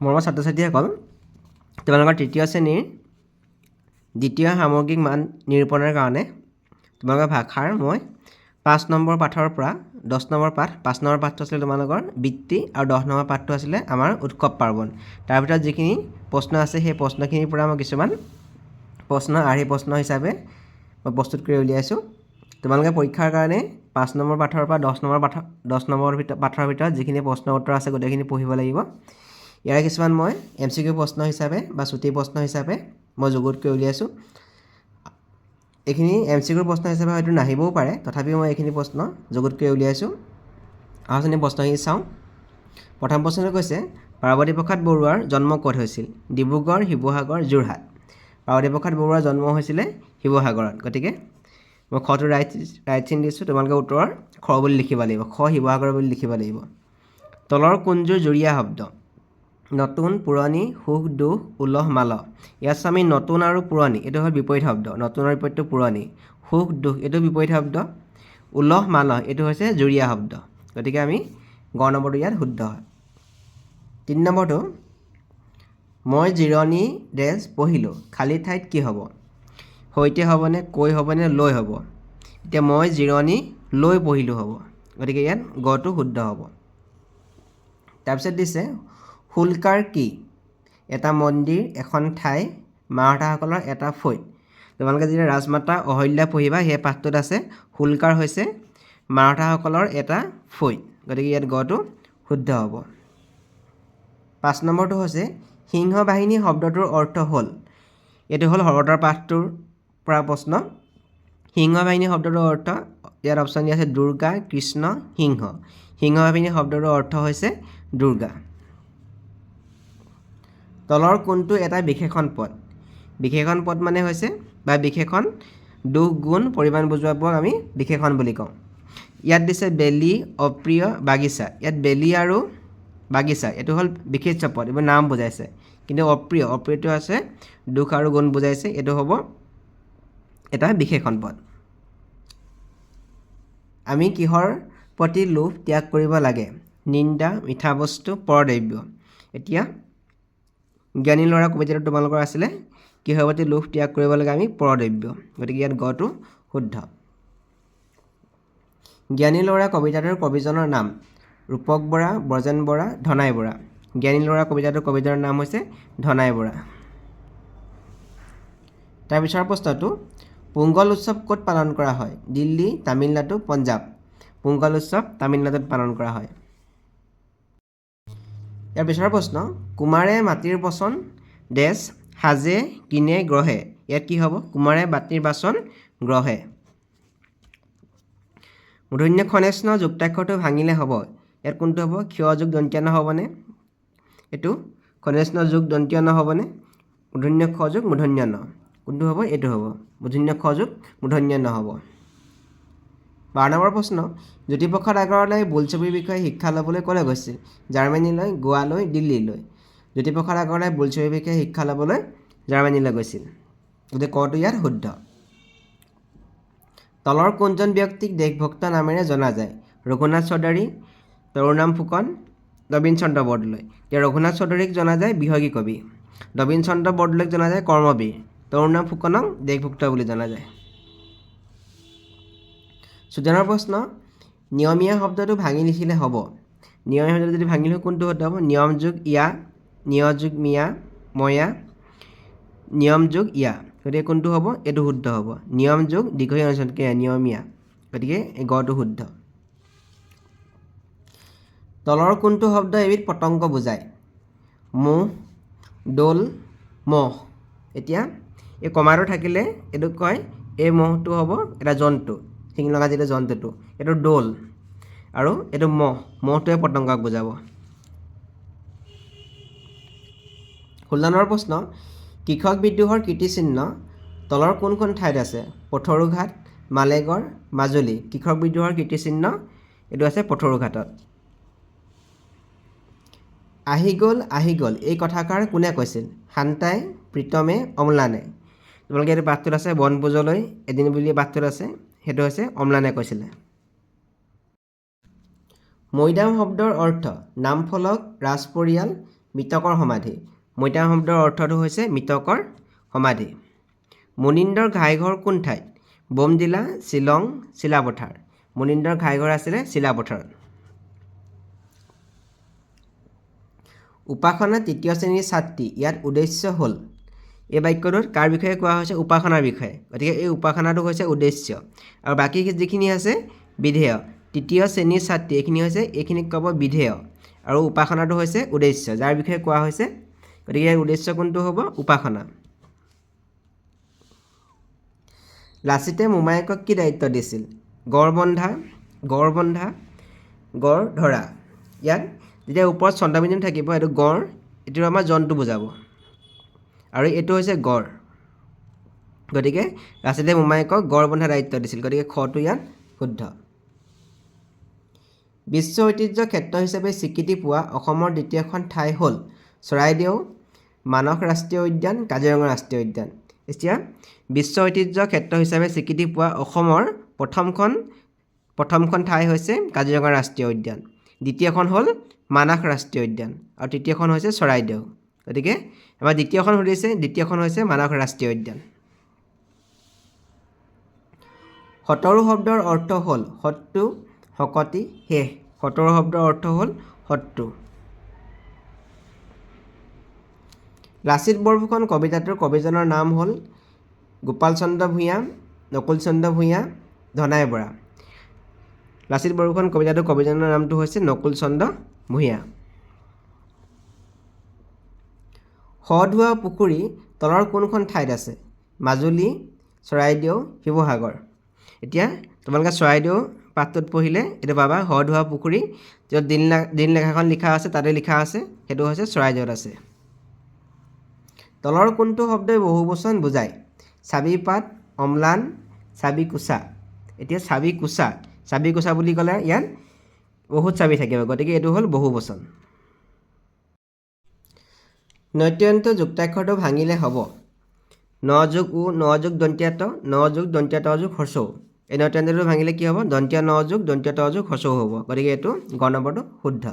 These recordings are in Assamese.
মৰমৰ ছাত্ৰ ছাত্ৰীসকল, তোমালোকৰ তৃতীয় শ্ৰেণীৰ দ্বিতীয় সামগ্ৰিক মান নিৰূপণৰ কাৰণে তোমালোকৰ ভাষাৰ মই 5 নম্বৰ পাঠৰ পৰা 10 নম্বৰ পাঠ 5 নম্বৰ পাঠটো আছিলে তোমালোকৰ বৃত্তি আৰু 10 নম্বৰ পাঠটো আছিলে আমাৰ উৎসৱ পাৰ্বণ। তাৰ ভিতৰত যিখিনি প্ৰশ্ন আছে সেই প্ৰশ্নখিনিৰ পৰা মই কিছুমান প্ৰশ্ন আৰ্হি প্ৰশ্ন হিচাপে মই প্ৰস্তুত কৰি উলিয়াইছোঁ। তোমালোকে পৰীক্ষাৰ কাৰণে 5 নম্বৰ পাঠৰ পৰা 10 নম্বৰ পাঠৰ ভিতৰত যিখিনি প্ৰশ্ন উত্তৰ আছে গোটেইখিনি পঢ়িব লাগিব। ইয়াৰে কিছুমান মই MCQ প্ৰশ্ন হিচাপে বা চুটি প্ৰশ্ন হিচাপে মই যুগুত কৰি উলিয়াইছোঁ। এইখিনি MCQ প্ৰশ্ন হিচাপে হয়তো নাহিবও পাৰে, তথাপিও মই এইখিনি প্ৰশ্ন যুগুত কৰি উলিয়াইছোঁ। আহোঁচোন প্ৰশ্নখিনি চাওঁ। প্ৰথম প্ৰশ্নটো কৈছে, পাৰ্বতী প্ৰসাদ বৰুৱাৰ জন্ম ক'ত হৈছিল? ডিব্ৰুগড়, শিৱসাগৰ, যোৰহাট। পাৰ্বতী প্ৰসাদ বৰুৱাৰ জন্ম হৈছিলে শিৱসাগৰত। গতিকে মই খটো ৰাইট চিন দিছোঁ। তোমালোকে উত্তৰৰ খ বুলি লিখিব লাগিব, খ শিৱসাগৰ বুলি লিখিব লাগিব। তলৰ কোনযোৰ জুৰীয়া শব্দ? নতুন, পুৰণি, সুখ, দুখ, উলহ, মালহ। ইয়াত আমি নতুন আৰু পুৰণি এইটো হ'ল বিপৰীত শব্দ। নতুনৰ বিপৰীতটো পুৰণি। সুখ, দুখ এইটো বিপৰীত শব্দ। উলহ, মালহ এইটো হৈছে জুৰীয়া শব্দ। গতিকে আমি গ নম্বৰটো ইয়াত শুদ্ধ হয়। 3 নম্বৰটো, মই জিৰণি ডেছ পঢ়িলোঁ, খালী ঠাইত কি হ'ব? সৈতে হ'বনে, কৈ হ'বনে, লৈ হ'ব? এতিয়া মই জিৰণি লৈ পঢ়িলোঁ হ'ব। গতিকে ইয়াত গটো শুদ্ধ হ'ব। তাৰপিছত দিছে, শুল্কাৰ কি? এটা মন্দিৰ, এখন ঠাই, মাৰাঠাসকলৰ এটা ফৈদ। তোমালোকে যেতিয়া ৰাজমাতা অহল্যা পঢ়িবা সেই পাঠটোত আছে শুল্কাৰ হৈছে মাৰাঠাসকলৰ এটা ফৈদ। গতিকে ইয়াত গটো শুদ্ধ হ'ব। 5 নম্বৰটো হৈছে, সিংহ বাহিনী শব্দটোৰ অৰ্থ হ'ল। এইটো হ'ল শৰতৰ পাঠটোৰ পৰা প্ৰশ্ন। সিংহ বাহিনী শব্দটোৰ অৰ্থ ইয়াত অপশ্যন দিয়া আছে দুৰ্গা, কৃষ্ণ, সিংহ। সিংহ বাহিনী শব্দটোৰ অৰ্থ হৈছে দুৰ্গা। তলৰ কোনটো এটা বিশেষণ পদ? বিশেষণ পদ মানে হৈছে বা বিশেষণ দুখ, গুণ, পৰিমাণ বুজোৱাবোৰক আমি বিশেষণ বুলি কওঁ। ইয়াত দিছে বেলি, অপ্ৰিয়, বাগিচা। ইয়াত বেলি আৰু বাগিচা এইটো হ'ল বিশেষ্য পদ, এইবোৰ নাম বুজাইছে। কিন্তু অপ্ৰিয়টো আছে দুখ আৰু গুণ বুজাইছে, এইটো হ'ব এটা বিশেষণ পদ। আমি কিহৰ প্ৰতি লোভ ত্যাগ কৰিব লাগে? নিন্দা, মিঠা বস্তু, পৰদ্ৰব্য। এতিয়া জ্ঞানী ল'ৰা কবিতাটো তোমালোকৰ আছিলে কিহৰ প্ৰতি লোভ ত্যাগ কৰিব লাগে? আমি পৰদ্ৰব্য। গতিকে ইয়াত গটো শুদ্ধ। জ্ঞানী ল'ৰা কবিতাটোৰ কবিজনৰ নাম? ৰূপক বৰা, ব্ৰজেন বৰা, ধনাই বৰা। জ্ঞানী ল'ৰা কবিতাটোৰ কবিজনৰ নাম হৈছে ধনাই বৰা। তাৰপিছৰ প্ৰশ্নটো, পোংগল উৎসৱ ক'ত পালন কৰা হয়? দিল্লী, তামিলনাডু, পঞ্জাৱ। পোংগল উৎসৱ তামিলনাডুত পালন কৰা হয়। ইয়াৰ পিছৰ প্ৰশ্ন, কুমাৰে মাটিৰ বচন ডেছ সাজে, কিনে, গ্ৰহে। ইয়াত কি হ'ব? কুমাৰে মাটিৰ বাচন গ্ৰহে। মূৰ্ধন্য খনেশ্ন যুক্তাক্ষৰটো ভাঙিলে হ'ব। ইয়াত কোনটো হ'ব? ক্ষয় যোগ দন্ত্য ন হ'বনে? এইটো খনেশ্ন যোগ দন্ত্য ন হ'বনে? মূৰ্ধন্য খ যোগ মূৰ্ধন্য ন। কোনটো হ'ব? এইটো হ'ব। মূৰ্ধন্য খ যোগ মূৰ্ধন্য ন হ'ব। 12 নম্বৰ প্ৰশ্ন, জ্যোতিপ্ৰসাদ আগৰৱালাই বোলছবিৰ বিষয়ে শিক্ষা ল'বলৈ ক'লৈ গৈছিল? জাৰ্মানীলৈ, গোৱালৈ, দিল্লীলৈ। জ্যোতিপ্ৰসাদ আগৰৱালাই বোলছবিৰ বিষয়ে শিক্ষা ল'বলৈ জাৰ্মানীলৈ গৈছিল। গতিকে কটো ইয়াত শুদ্ধ। তলৰ কোনজন ব্যক্তিক দেশভক্ত নামেৰে জনা যায়? ৰঘুনাথ চৌধুৰী, তৰুণৰাম ফুকন, নবীন চন্দ্ৰ বৰদলৈ। এতিয়া ৰঘুনাথ চৌধুৰীক জনা যায় বিহগী কবি, নবীন চন্দ্ৰ বৰদলৈক জনা যায় কৰ্মবীৰ, তৰুণৰাম ফুকনক দেশভক্ত বুলি জনা যায়। 14 প্ৰশ্ন, নিয়মীয়া শব্দটো ভাঙি লিখিলে হ'ব। নিয়মীয়া শব্দটো যদি ভাঙি লিখোঁ কোনটো শুদ্ধ হ'ব? নিয়ম যোগ ইয়া, নিয় যোগ মিয়া, ময়া, নিয়ম যোগ ইয়া। গতিকে কোনটো হ'ব? এইটো শুদ্ধ হ'ব। নিয়ম যোগ দীঘলীয়া অনুচ্ছেদকে নিয়মীয়া। গতিকে এই গটো শুদ্ধ। তলৰ কোনটো শব্দ এবিধ পতংগ বুজায়? মহ, দোল, মহ। এতিয়া এই কমাটো থাকিলে এইটো কয় এই মহটো হ'ব এটা জন্তু, শিং লগা যিটো জন্তুটো, এইটো দোল আৰু এইটো মহ, মহটোৱে পতংগক বুজাব। 16 নম্বৰ প্ৰশ্ন, কৃষক বিদ্ৰোহৰ কীৰ্তিচিহ্ন তলৰ কোনখন ঠাইত আছে? পথৰুঘাট, মালেগড়, মাজুলী। কৃষক বিদ্ৰোহৰ কীৰ্তিচিহ্ন এইটো আছে পথৰুঘাটত। আহি গ'ল এই কথাষাৰ কোনে কৈছিল? শান্তাই, প্ৰীতমে, অম্লানে। তোমালোকে এইটো পাঠটোত আছে বনভোজলৈ এদিন বুলি পাঠটোত আছে, সেইটো হৈছে অম্লানে কৈছিলে। মৈদাম শব্দৰ অৰ্থ নামফলক, ৰাজ পৰিয়াল, মৃতকৰ সমাধি। মৈদাম শব্দৰ অৰ্থটো হৈছে মৃতকৰ সমাধি। মুনীন্দ্ৰৰ ঘাইঘৰ কোন ঠাইত? বোমডিলা, শ্বিলং, চিলাপথাৰ। মুনীন্দ্ৰৰ ঘাইঘৰ আছিলে চিলাপথাৰত। উপাসনা তৃতীয় শ্ৰেণীৰ ছাত্ৰী, ইয়াত উদ্দেশ্য হ'ল। এই বাক্যটোত কাৰ বিষয়ে কোৱা হৈছে? উপাসনাৰ বিষয়ে। গতিকে এই উপাসনাটো হৈছে উদ্দেশ্য, আৰু বাকী যিখিনি আছে বিধেয়। তৃতীয় শ্ৰেণীৰ ছাত্ৰী এইখিনিক ক'ব বিধেয়, আৰু উপাসনাটো হৈছে উদ্দেশ্য, যাৰ বিষয়ে কোৱা হৈছে। গতিকে ইয়াৰ উদ্দেশ্য কোনটো হ'ব? উপাসনা। লাচিতে মোমায়েকক কি দায়িত্ব দিছিল? গড় বন্ধা, গড় ধৰা। ইয়াত যেতিয়া ওপৰত চন্দ্ৰবিন্দু থাকিব, এইটো গড়, এইটো আমাৰ জন্তু বুজাব, আৰু এইটো হৈছে গড়। গতিকে লাচিতে মোমায়েকক গড় বন্ধা দায়িত্ব দিছিল। গতিকে খটো ইয়াত শুদ্ধ। বিশ্ব ঐতিহ্য ক্ষেত্ৰ হিচাপে স্বীকৃতি পোৱা অসমৰ দ্বিতীয়খন ঠাই হ'ল চৰাইদেউ, মানস ৰাষ্ট্ৰীয় উদ্যান, কাজিৰঙা ৰাষ্ট্ৰীয় উদ্যান। এতিয়া বিশ্ব ঐতিহ্য ক্ষেত্ৰ হিচাপে স্বীকৃতি পোৱা অসমৰ প্ৰথমখন ঠাই হৈছে কাজিৰঙা ৰাষ্ট্ৰীয় উদ্যান, দ্বিতীয়খন হ'ল মানস ৰাষ্ট্ৰীয় উদ্যান, আৰু তৃতীয়খন হৈছে চৰাইদেউ। গতিকে আমাৰ দ্বিতীয়খন সুধিছে, দ্বিতীয়খন হৈছে মানস ৰাষ্ট্ৰীয় উদ্যান। সতৰু শব্দৰ অৰ্থ হ'ল শত্ৰু, শকতি, শেষ। সতৰু শব্দৰ অৰ্থ হ'ল শত্ৰু। লাচিত বৰফুকন কবিতাটোৰ কবিজনৰ নাম হ'ল গোপাল চন্দ্ৰ ভূঞা, নকুল চন্দ্ৰ ভূঞা, ধনাই বৰা। লাচিত বৰফুকন কবিতাটোৰ কবিজনৰ নামটো হৈছে নকুল চন্দ্ৰ ভূঞা। শধোৱা পুখুৰী তলৰ কোনখন ঠাইত আছে? মাজুলী, চৰাইদেউ, শিৱসাগৰ। এতিয়া তোমালোকে চৰাইদেউ পাঠটোত পঢ়িলে এইটো পাবা, শধোৱা পুখুৰী, য'ত দিনলেখাখন লিখা আছে তাতে লিখা আছে, সেইটো হৈছে চৰাইদেউত আছে। তলৰ কোনটো শব্দই বহুবচন বুজায়? চাবিপাত, অম্লান, চাবিকোচা। এতিয়া চাবিকোচা বুলি ক'লে ইয়াত বহুত চাবি থাকিব, গতিকে এইটো হ'ল বহুবচন। নত্যন্ত যুক্তাক্ষৰটো ভাঙিলে হ'ব 9+উ, 9+দন্ত্যাত, 9+দন্ত্যাত+হ্ৰস্বউ। এই নত্যন্তটো ভাঙিলে কি হ'ব? দন্ত্য 9+দন্ত্যাত+হ্ৰস্বউ হ'ব। গতিকে এইটো গ নম্বৰটো শুদ্ধ।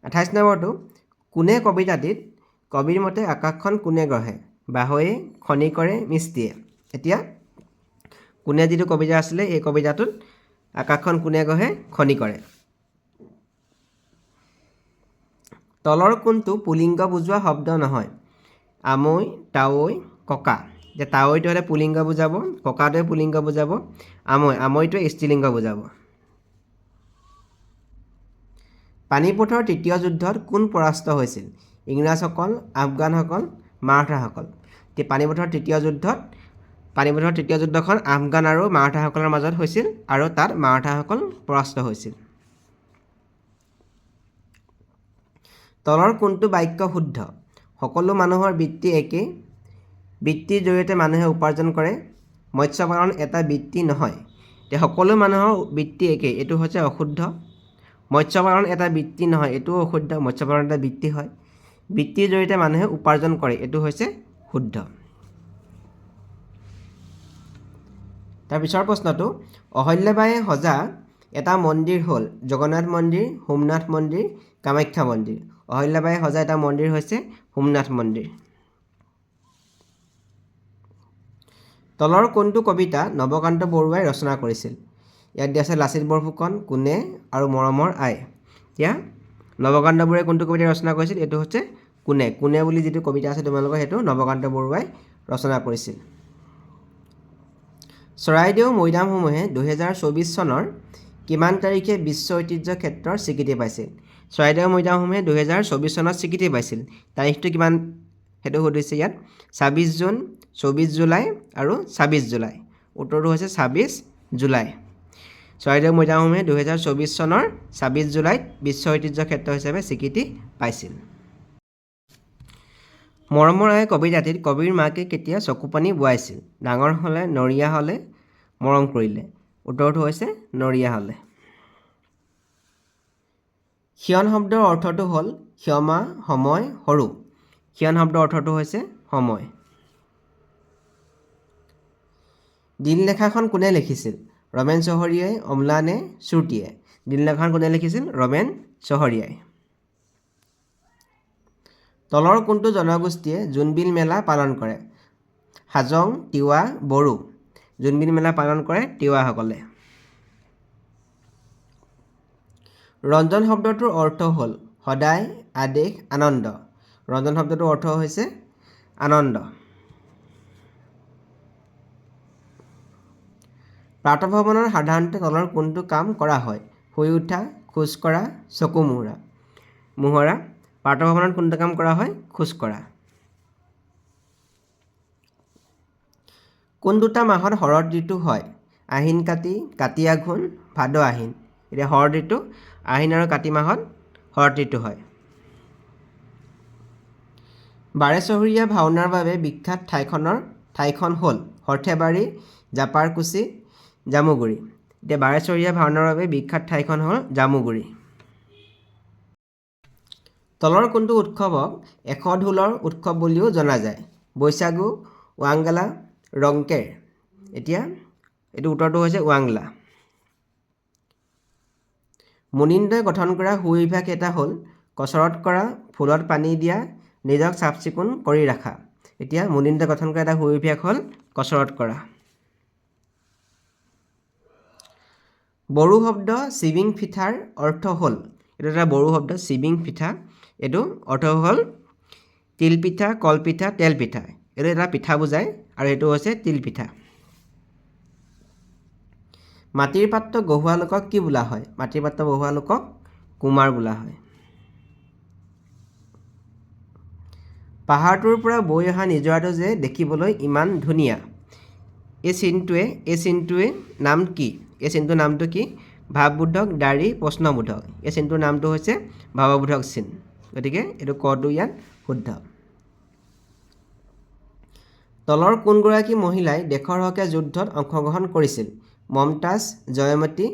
28 নম্বৰটো, কোনে কবিতাটিত কবিৰ মতে আকাশখন কোনে গঢ়ে? বাহয়ে, খনিকৰে, মিস্ত্ৰীয়ে। এতিয়া কোনে যিটো কবিতা আছিলে, এই কবিতাটোত আকাশখন কোনে গঢ়ে? খনিকৰে। তলৰ কোনটো পুলিংগ বুজোৱা শব্দ নহয়? আমৈ, তাৱৈ, ককা। এতিয়া তাৱৈটো হ'লে পুলিংগ বুজাব, ককাটোৱে পুলিংগ বুজাব, আমৈটোৱে স্ত্ৰীলিংগ বুজাব। পানিপথৰ তৃতীয় যুদ্ধত কোন পৰাস্ত হৈছিল? ইংৰাজসকল, আফগানসকল, মাৰাঠাসকল। এতিয়া পানিপথৰ তৃতীয় যুদ্ধখন আফগান আৰু মাৰাঠাসকলৰ মাজত হৈছিল, আৰু তাত মাৰাঠাসকল পৰাস্ত হৈছিল। তলৰ কোনটো বাক্য শুদ্ধ? সকলো মানুহৰ বৃত্তি একেই, বৃত্তিৰ জৰিয়তে মানুহে উপাৰ্জন কৰে, মৎস্য পালন এটা বৃত্তি নহয়। এতিয়া সকলো মানুহৰ বৃত্তি একেই, এইটো হৈছে অশুদ্ধ। মৎস্য পালন এটা বৃত্তি নহয়, এইটোও অশুদ্ধ। মৎস্য পালন এটা বৃত্তি হয়। বৃত্তিৰ জৰিয়তে মানুহে উপাৰ্জন কৰে, এইটো হৈছে শুদ্ধ। তাৰ পিছৰ প্ৰশ্নটো, অহল্যাবায়ে সজা এটা মন্দিৰ হ'ল জগন্নাথ মন্দিৰ, সোমনাথ মন্দিৰ, কামাখ্যা মন্দিৰ। অহল্যাবায়ে সজা এটা মন্দিৰ হৈছে সোমনাথ মন্দিৰ। তলৰ কোনটো কবিতা নৱকান্ত বৰুৱাই ৰচনা কৰিছিল? ইয়াত দিয়া আছে লাচিত বৰফুকন, কোনে, আৰু মৰমৰ আই। এতিয়া নৱকান্ত বৰুৱাই কোনটো কবিতা ৰচনা কৰিছিল? এইটো হৈছে কোনে। কোনে বুলি যিটো কবিতা আছে তোমালোকৰ, সেইটো নৱকান্ত বৰুৱাই ৰচনা কৰিছিল। চৰাইদেউ মৈদামসমূহে 2024 চনৰ কিমান তাৰিখে বিশ্ব ঐতিহ্য ক্ষেত্ৰৰ স্বীকৃতি পাইছিল? চৰাইদেউ মৈদামসমূহে 2024 চনত স্বীকৃতি পাইছিল। তাৰিখটো কিমান সেইটো সুধিছে ইয়াত। 26 জুন, 24 জুলাই আৰু 26 জুলাই। উত্তৰটো হৈছে 26 জুলাই। চৰাইদেউ মৈদামসমূহে 2024 চনৰ 26 জুলাইত বিশ্ব ঐতিহ্য ক্ষেত্ৰ হিচাপে স্বীকৃতি পাইছিল। মৰমৰ আই কবিতাটিত কবিৰ মাকে কেতিয়া চকুপানী বোৱাইছিল? ডাঙৰ হ'লে, নৰীয়া হ'লে, মৰম কৰিলে। উত্তৰটো হৈছে নৰীয়া হ'লে। ক্ষণ শব্দৰ অৰ্থটো হ'ল ক্ষমা, সময়, সৰু। ক্ষণ শব্দৰ অৰ্থটো হৈছে সময়। দিনলেখাখন কোনে লিখিছিল? ৰমেন চহৰীয়াই, অম্লানে, শ্ৰুতিয়ে। দিনলেখাখন কোনে লিখিছিল? ৰমেন চহৰীয়াই। তলৰ কোনটো জনগোষ্ঠীয়ে জোনবিল মেলা পালন কৰে? হাজং, তিৱা, বড়ো। জোনবিল মেলা পালন কৰে তিৱাসকলে। ৰঞ্জন শব্দটোৰ অৰ্থ হ'ল সদায়, আদেশ, আনন্দ। ৰঞ্জন শব্দটোৰ অৰ্থ হৈছে আনন্দ। প্ৰাতঃভ্ৰমণৰ সাধাৰণতে তলৰ কোনটো কাম কৰা হয়? শুই উঠা, খোজ কঢ়া, চকু মোহৰা। প্ৰাতঃভ্ৰমণত কোনটো কাম কৰা হয়? খোজ কঢ়া। কোন দুটা মাহত শৰৎ ঋতু হয়? আহিন কাতি, কাতি আঘোণ, ভাদ আহিন। এতিয়া শৰৎ ঋতু আহিন আৰু কাতি মাহত শৰৎ ঋতু হয়। বাৰেচহৰীয়া ভাওনাৰ বাবে বিখ্যাত ঠাইখন হ'ল সৰ্থেবাৰী, জাপাৰকুছি, জামুগুৰি। এতিয়া বাৰেচহৰীয়া ভাওনাৰ বাবে বিখ্যাত ঠাইখন হ'ল জামুগুৰি। তলৰ কোনটো উৎসৱক এশ ঢোলৰ উৎসৱ বুলিও জনা যায়? বৈশাগু, ৱাংগালা, ৰংকেৰ। এতিয়া এইটো উত্তৰটো হৈছে ৱাংলা। মুনিন্দই গঠন কৰা সুঅভ্যাস এটা হ'ল কচৰত কৰা, ফুলত পানী দিয়া, নিজক চাফ চিকুণ কৰি ৰাখা। এতিয়া মুনিন্দই গঠন কৰা এটা সুঅভ্যাস হ'ল কচৰত কৰা। বড়ো শব্দ চিবিং পিঠাৰ অৰ্থ হ'ল, এইটো এটা বড়ো শব্দ চিবিং পিঠা, এইটো অৰ্থ হ'ল তিলপিঠা, কলপিঠা, তেলপিঠা। এইটো এটা পিঠা বুজায় আৰু এইটো হৈছে তিলপিঠা। মাটিৰ পাত্ৰ গঢ়োৱা লোকক কি বোলা হয়? মাটিৰ পাত্ৰ গঢ়োৱা লোকক কুমাৰ বোলা হয়। পাহাৰটোৰ পৰা বৈ অহা নিজৰাটো যে দেখিবলৈ ইমান ধুনীয়া, এই চিনটোৱে নাম কি? এই চিনটোৰ নামটো কি? ভাৱবোধক, দাড়ি, প্ৰশ্নবোধক। এই চিনটোৰ নামটো হৈছে ভাৱবোধক চিন। গতিকে এইটো কটো ইয়াত শুদ্ধ। তলৰ কোনগৰাকী মহিলাই দেশৰ হকে যুদ্ধত অংশগ্ৰহণ কৰিছিল? মমতাজ, জয়মতী,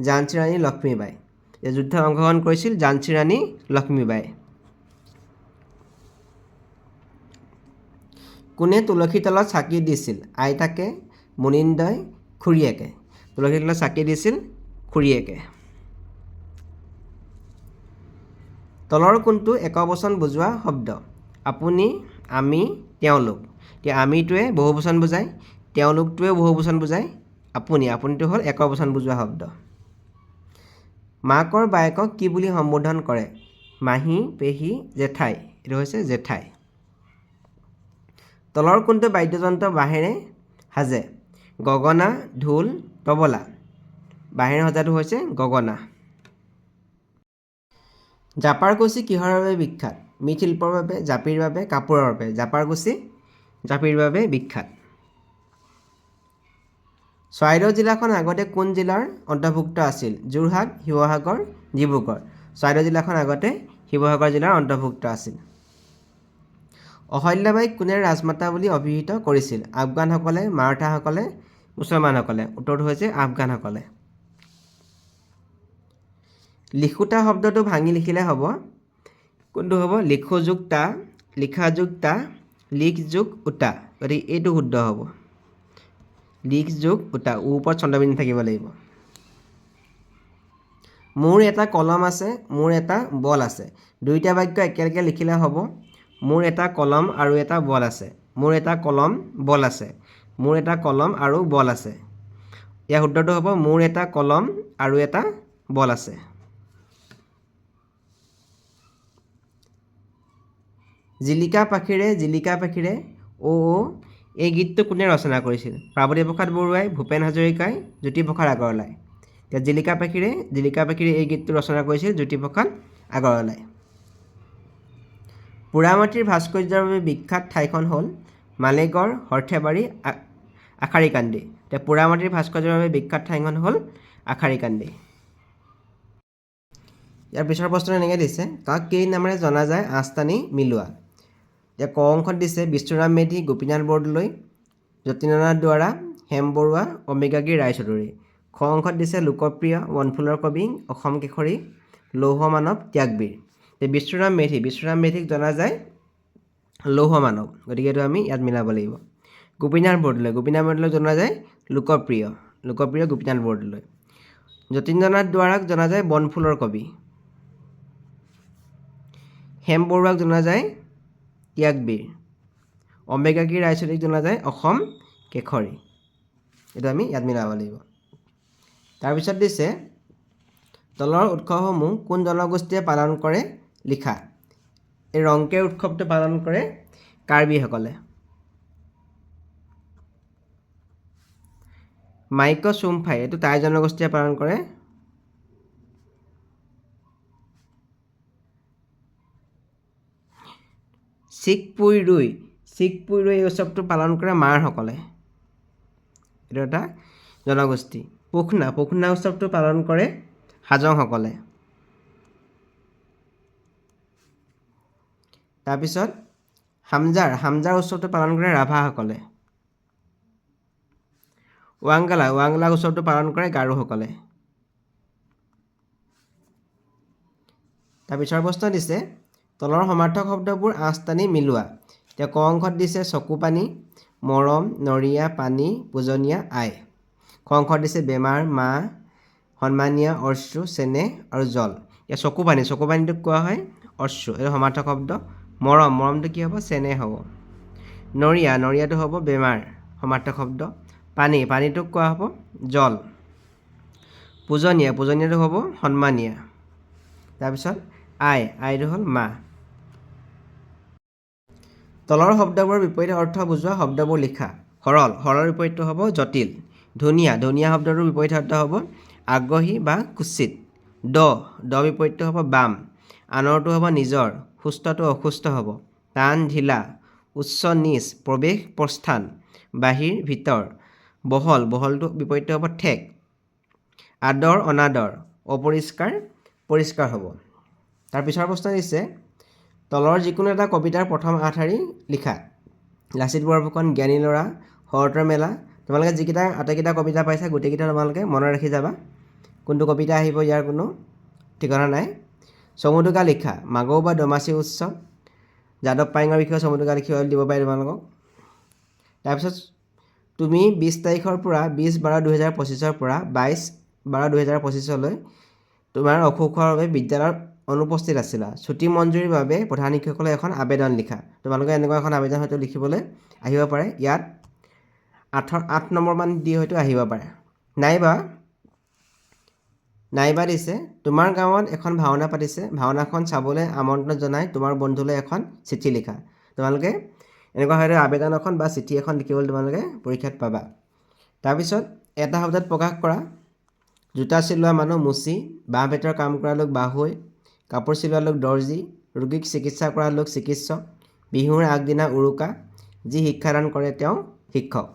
ঝান্সী ৰাণী লক্ষ্মীবাই। এই যুদ্ধত অংশগ্ৰহণ কৰিছিল ঝান্সী ৰাণী লক্ষ্মীবাই। কোনে তুলসীৰ তলত চাকি দিছিল? আইতাকে, মুনিন্দই, খুৰীয়েকে। তুলসীৰ তলত চাকি দিছিল খুৰীয়েকে। তলৰ কোনটো একবচন বুজোৱা শব্দ? আপুনি, আমি, তেওঁলোক। এতিয়া আমিটোৱে বহুবচন বুজায়, তেওঁলোকটোৱে বহুবচন বুজায়, আপুনিটো হ'ল একবচন বুজোৱা শব্দ। মাকৰ বায়েকক কি বুলি সম্বোধন কৰে? মাহী, পেহী, জেঠাই। এইটো হৈছে জেঠাই। তলৰ কোনটো বাদ্যযন্ত্ৰ বাঁহেৰে সাজে? গগনা, ঢোল, তবলা। বাঁহেৰে সজাটো হৈছে গগনা। জাপাৰকুছি কিহৰ বাবে বিখ্যাত? মৃৎশিল্পৰ বাবে, জাপিৰ বাবে, কাপোৰৰ বাবে। জাপাৰকুছি জাপিৰ বাবে বিখ্যাত। চৰাইদেউ জিলাখন আগতে কোন জিলাৰ অন্তৰ্ভুক্ত আছিল? যোৰহাট, শিৱসাগৰ, ডিব্ৰুগড়। চৰাইদেউ জিলাখন আগতে শিৱসাগৰ জিলাৰ অন্তৰ্ভুক্ত আছিল। অহল্যাবাইক কোনে ৰাজমাতা বুলি অভিহিত কৰিছিল? আফগানসকলে, মাৰাঠাসকলে, মুছলমানসকলে। উত্তৰটো হৈছে আফগানসকলে। লিখোঁতা শব্দটো ভাঙি লিখিলে হ'ব, কোনটো হ'ব? লিখো যোগ তা, লিখা যোগ তা, লিখ যোগ উতা। গতিকে এইটো শুদ্ধ হ'ব। লিখ যোগ উতা, ওপৰত চন্দ্ৰবিন্দু থাকিব লাগিব। মোৰ এটা কলম আছে, মোৰ এটা বল আছে। দুইটা বাক্য একেলগে লিখিলে হ'ব, মোৰ এটা কলম আৰু এটা বল আছে। মোৰ এটা কলম, বল আছে। মোৰ এটা কলম আৰু বল আছে। ইয়াৰ শুদ্ধটো হ'ব মোৰ এটা কলম আৰু এটা বল আছে। জিলিকা পাখিৰে অ' এই গীতটো কোনে ৰচনা কৰিছিল? পাৰ্বতী প্ৰসাদ বৰুৱাই, ভূপেন হাজৰিকাই, জ্যোতিপ্ৰসাদ আগৰৱালাই। এতিয়া জিলিকা পাখিৰে এই গীতটো ৰচনা কৰিছিল জ্যোতিপ্ৰসাদ আগৰৱালাই। পোৰামাটিৰ ভাস্কৰ্যৰ বাবে বিখ্যাত ঠাইখন হ'ল মালেগড়, সৰ্থেবাৰী, আশাৰীকান্দি। এতিয়া পোৰামাটিৰ ভাস্কৰ্যৰ বাবে বিখ্যাত ঠাইখন হ'ল আশাৰীকান্দি। ইয়াৰ পিছৰ প্ৰশ্ন এনেকৈ দিছে, কাক কেই নামেৰে জনা যায় আঁচটানি মিলোৱা? এতিয়া ক অংশত দিছে বিষ্ণুৰাম মেধি, গোপীনাথ বৰদলৈ, যতীন্দ্ৰনাথ দুৱৰা, হেম বৰুৱা, অম্বিকাগিৰি ৰায়চৌধুৰী। খ অংশত দিছে লোকপ্ৰিয়, বনফুলৰ কবি, অসম কেশৰী, লৌহ মানৱ, ত্যাগবীৰ। বিষ্ণুৰাম মেধিক জনা যায় লৌহ মানৱ, গতিকে এইটো আমি ইয়াত মিলাব লাগিব। গোপীনাথ বৰদলৈক জনা যায় লোকপ্ৰিয় গোপীনাথ বৰদলৈ। যতীন্দ্ৰনাথ দুৱৰাক জনা যায় বনফুলৰ কবি। হেম বৰুৱাক জনা যায় ত্যাগবীৰ অম্বিকাগিৰি ৰায়চৌধুৰীক জনা যায় অসম কেশৰী এইটো আমি ইয়াত মিলাব লাগিব তাৰপিছত দিছে তলৰ উৎসৱসমূহ কোন জনগোষ্ঠীয়ে পালন কৰে লিখা এই ৰংকেৰ উৎসৱটো পালন কৰে কাৰ্বিসকলে মাইক চুমফাই এইটো টাই জনগোষ্ঠীয়ে পালন কৰে চিকপুইৰুই এই উৎসৱটো পালন কৰে মাৰসকলে এইটো এটা জনগোষ্ঠী পুখনা উৎসৱটো পালন কৰে হাজংসকলে তাৰপিছত হামজাৰ উৎসৱটো পালন কৰে ৰাভাসকলে ৱাংগালা উৎসৱটো পালন কৰে গাৰোসকলে তাৰপিছৰ প্ৰশ্ন দিছে তলৰ সমাৰ্থক শব্দবোৰ আঁচটানি মিলোৱা এতিয়া ক অংশত দিছে চকুপানী মৰম নৰীয়া পানী পূজনীয়া আই খ অংশত দিছে বেমাৰ মা সন্মানীয় অশ্ৰু চেনেহ আৰু জল এতিয়া চকুপানীটোক কোৱা হয় অশ্ৰু এইটো সমাৰ্থক শব্দ মৰমটো কি হ'ব চেনেহ হ'ব নৰীয়াটো হ'ব বেমাৰ সমাৰ্থক শব্দ পানীটোক কোৱা হ'ব জল পূজনীয়াটো হ'ব সন্মানীয় তাৰপিছত আইটো হ'ল মা তলৰ শব্দবোৰৰ বিপৰীতে অৰ্থ বুজোৱা শব্দবোৰ লিখা সৰলৰ বিপৰীতটো হ'ব জটিল ধুনীয়া শব্দটোৰ বিপৰীত অৰ্থ হ'ব আগ্ৰহী বা কুৎসিত দ বিপৰীতটো হ'ব বাম আনৰটো হ'ব নিজৰ সুস্থটো অসুস্থ হ'ব টান ঢিলা উচ্চ নিচ প্ৰৱেশ প্ৰস্থান বাহিৰ ভিতৰ বহলটো বিপৰীতটো হ'ব ঠেক আদৰ অনাদৰ অপৰিষ্কাৰ পৰিষ্কাৰ হ'ব তাৰ পিছৰ প্ৰশ্ন দিছে তলৰ যিকোনো এটা কবিতাৰ প্ৰথম 8 শাৰী লিখা লাচিত বৰফুকন জ্ঞানী ল'ৰা শৰতৰ মেলা তোমালোকে যিকেইটা আটাইকেইটা কবিতা পাইছা গোটেইকেইটা তোমালোকে মনত ৰাখি যাবা কোনটো কবিতা আহিব ইয়াৰ কোনো ঠিকনা নাই চমুটোকা লিখা মাগৌ বা দমাচী উৎসৱ যাদৱ পায়েঙৰ বিষয়ে চমুটোকা লিখিব দিব পাৰে তোমালোকক তাৰপিছত তুমি 20 তাৰিখৰ পৰা 20/12/2025 পৰা 22/12/2025 তোমাৰ অসুখৰ বাবে বিদ্যালয়ত অনুপস্থিত আছিলা ছুটি মঞ্জুৰিৰ বাবে প্ৰধান শিক্ষকসকলে এখন আবেদন লিখা তোমালোকে এনেকুৱা এখন আবেদন হয়তো লিখিবলৈ আহিব পাৰে ইয়াত 8 নম্বৰ মান দি হয়তো আহিব পাৰে নাইবা দিছে তোমাৰ গাঁৱত এখন ভাওনা পাতিছে ভাওনাখন চাবলৈ আমন্ত্ৰণ জনাই তোমাৰ বন্ধুলৈ এখন চিঠি লিখা তোমালোকে এনেকুৱা হয়তো আবেদন এখন বা চিঠি এখন লিখিবলৈ তোমালোকে পৰীক্ষাত পাবা তাৰপিছত এটা শব্দত প্ৰকাশ কৰা জোতা চিলোৱা মানুহ মুচি বাঁহ বেতৰ কাম কৰা লোক বাঁহৈ কাপোৰ চিলোৱা লোক দৰ্জী ৰোগীক চিকিৎসা কৰা লোক চিকিৎসক বিহুৰ আগদিনা উৰুকা যি শিক্ষাদান কৰে তেওঁ শিক্ষক